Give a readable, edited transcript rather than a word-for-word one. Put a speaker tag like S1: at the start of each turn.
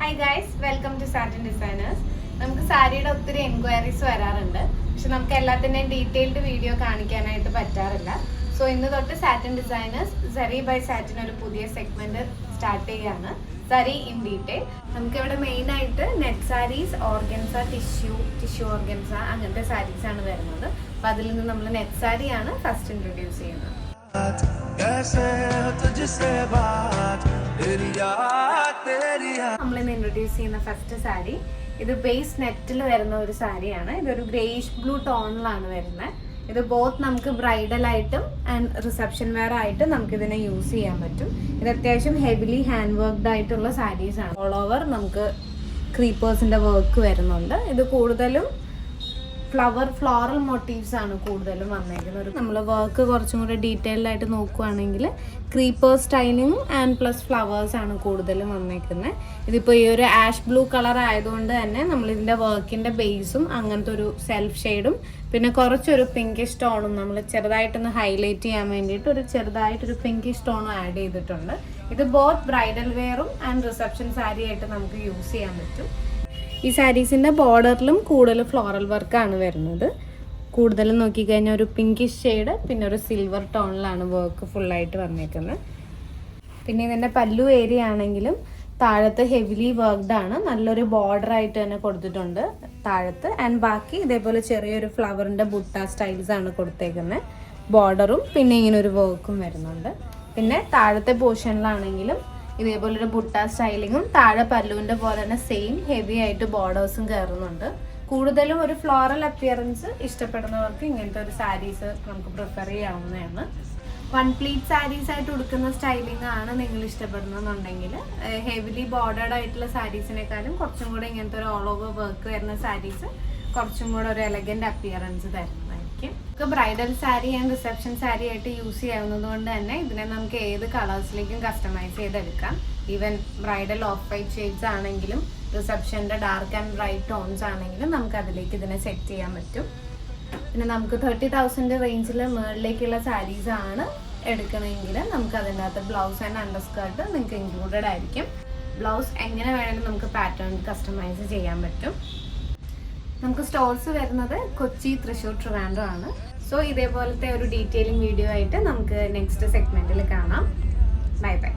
S1: Hi guys, welcome to Satin Designers. നമുക്ക് സാരിയുടെ ഒത്തിരി എൻക്വയറീസ് വരാറുണ്ട്. പക്ഷെ നമുക്ക് എല്ലാത്തിൻ്റെയും ഡീറ്റെയിൽഡ് വീഡിയോ കാണിക്കാനായിട്ട് പറ്റാറില്ല. സോ ഇന്ന് തൊട്ട് Satin Designers sari by Satin ഒരു പുതിയ സെഗ്മെന്റ് സ്റ്റാർട്ട് ചെയ്യുകയാണ്. Sari in detail. നമുക്കിവിടെ മെയിൻ ആയിട്ട് net saris, organza, tissue organza അങ്ങനത്തെ സാരീസ് ആണ് വരുന്നത്. അപ്പോൾ അതിൽ നിന്ന് നമ്മൾ നെറ്റ് സാരിയാണ് ഫസ്റ്റ് ഇൻട്രൊഡ്യൂസ് ചെയ്യുന്നത്. നമ്മളിന്ന് ഇൻട്രൊഡ്യൂസ് ചെയ്യുന്ന ഫസ്റ്റ് സാരി ഇത് ബേസ് നെറ്റിൽ വരുന്ന ഒരു സാരിയാണ്. ഇതൊരു ഗ്രേയിഷ് ബ്ലൂ ടോണിലാണ് വരുന്നത്. ഇത് ബോത്ത് നമുക്ക് ബ്രൈഡൽ ആയിട്ടും ആൻഡ് റിസപ്ഷൻ വെയർ ആയിട്ടും നമുക്ക് ഇതിനെ യൂസ് ചെയ്യാൻ പറ്റും. ഇത് അത്യാവശ്യം ഹെവിലി ഹാൻഡ് വർക്ക്ഡ് ആയിട്ടുള്ള സാരീസ് ആണ്. ഓൾ ഓവർ നമുക്ക് ക്രീപ്പേഴ്സിന്റെ വർക്ക് വരുന്നുണ്ട്. ഇത് കൂടുതലും ഫ്ലോറൽ മോട്ടീവ്സ് ആണ് കൂടുതലും വന്നേക്കുന്നത്. നമ്മൾ വർക്ക് കുറച്ചും കൂടെ ഡീറ്റെയിൽഡ് ആയിട്ട് നോക്കുകയാണെങ്കിൽ creeper styling and plus flowers ആണ് കൂടുതലും വന്നേക്കുന്നത്. ഇതിപ്പോൾ ഈ ഒരു ആഷ് ബ്ലൂ കളർ ആയതുകൊണ്ട് തന്നെ നമ്മളിതിൻ്റെ വർക്കിൻ്റെ ബേസും അങ്ങനത്തെ ഒരു സെൽഫ് ഷെയ്ഡും പിന്നെ കുറച്ചൊരു പിങ്കിഷ് ടോണും നമ്മൾ ചെറുതായിട്ടൊന്ന് ഹൈലൈറ്റ് ചെയ്യാൻ വേണ്ടിയിട്ട് ഒരു ചെറുതായിട്ടൊരു പിങ്കിഷ് ടോണും ആഡ് ചെയ്തിട്ടുണ്ട്. ഇത് ബോത്ത് ബ്രൈഡൽ വെയറും ആൻഡ് റിസപ്ഷൻ സാരി ആയിട്ട് നമുക്ക് യൂസ് ചെയ്യാൻ പറ്റും. ഈ സാരീസിൻ്റെ ബോർഡറിലും കൂടുതൽ ഫ്ലോറൽ വർക്കാണ് വരുന്നത്. കൂടുതലും നോക്കിക്കഴിഞ്ഞാൽ ഒരു പിങ്കിഷ് ഷെയ്ഡ് പിന്നെ ഒരു സിൽവർ ടോണിലാണ് വർക്ക് ഫുള്ളായിട്ട് വന്നേക്കുന്നത്. പിന്നെ ഇതിൻ്റെ പല്ലു ഏരിയ ആണെങ്കിലും താഴത്ത് ഹെവിലി വർക്ക്ഡ് ആണ്. നല്ലൊരു ബോർഡറായിട്ട് തന്നെ കൊടുത്തിട്ടുണ്ട് താഴത്ത്. ആൻഡ് ബാക്കി ഇതേപോലെ ചെറിയൊരു ഫ്ലവറിൻ്റെ ബുട്ട സ്റ്റൈൽസ് ആണ് കൊടുത്തേക്കുന്നത്. ബോർഡറും പിന്നെ ഇങ്ങനെ ഒരു വർക്കും വരുന്നുണ്ട്. പിന്നെ താഴത്തെ പോർഷനിലാണെങ്കിലും ഇതേപോലൊരു ബുട്ട സ്റ്റൈലിങ്ങും താഴെ പല്ലുവിൻ്റെ പോലെ തന്നെ സെയിം ഹെവി ആയിട്ട് ബോർഡേഴ്സും കയറുന്നുണ്ട്. കൂടുതലും ഒരു ഫ്ലോറൽ അപ്പിയറൻസ് ഇഷ്ടപ്പെടുന്നവർക്ക് ഇങ്ങനത്തെ ഒരു സാരീസ് നമുക്ക് പ്രിഫർ ചെയ്യാവുന്നതാണ്. വൺ പ്ലീറ്റ് സാരീസ് ആയിട്ട് ഉടുക്കുന്ന സ്റ്റൈലിംഗ് ആണ് നിങ്ങൾ ഇഷ്ടപ്പെടുന്നുണ്ടെങ്കിൽ ഹെവിലി ബോർഡേഡ് ആയിട്ടുള്ള സാരീസിനേക്കാളും കുറച്ചും കൂടെ ഇങ്ങനത്തെ ഒരു ഓൾ ഓവർ വർക്ക് വരുന്ന സാരീസ് കുറച്ചും കൂടെ ഒരു എലഗന്റ് അപ്പിയറൻസ് തരുന്നതായിരിക്കും. നമുക്ക് bridal sari and reception sari ആയിട്ട് യൂസ് ചെയ്യാവുന്നത് കൊണ്ട് തന്നെ ഇതിനെ നമുക്ക് ഏത് കളേഴ്സിലേക്കും കസ്റ്റമൈസ് ചെയ്തെടുക്കാം. Even bridal of white shades ആണെങ്കിലും റിസപ്ഷൻ്റെ ഡാർക്ക് ആൻഡ് ബ്രൈറ്റ് ടോൺസ് ആണെങ്കിലും നമുക്ക് അതിലേക്ക് ഇതിനെ സെറ്റ് ചെയ്യാൻ പറ്റും. പിന്നെ നമുക്ക് 30,000 റേഞ്ചിൽ മുകളിലേക്കുള്ള സാരീസ് ആണ് എടുക്കണമെങ്കിൽ നമുക്ക് അതിൻ്റെ അകത്ത് ബ്ലൗസ് ആൻഡ് അണ്ടർസ്കേർട്ട് നിങ്ങൾക്ക് ഇൻക്ലൂഡഡ് ആയിരിക്കും. ബ്ലൗസ് എങ്ങനെ വേണമെങ്കിലും നമുക്ക് പാറ്റേൺ കസ്റ്റമൈസ് ചെയ്യാൻ പറ്റും. നമുക്ക് സ്റ്റോൾസ് വരുന്നത് കൊച്ചി, തൃശ്ശൂർ, ട്രിവാൻഡ്രം ആണ്. സോ ഇതേപോലത്തെ ഒരു ഡീറ്റെയിലിംഗ് വീഡിയോ ആയിട്ട് നമുക്ക് നെക്സ്റ്റ് സെഗ്മെന്റിൽ കാണാം. Bye bye.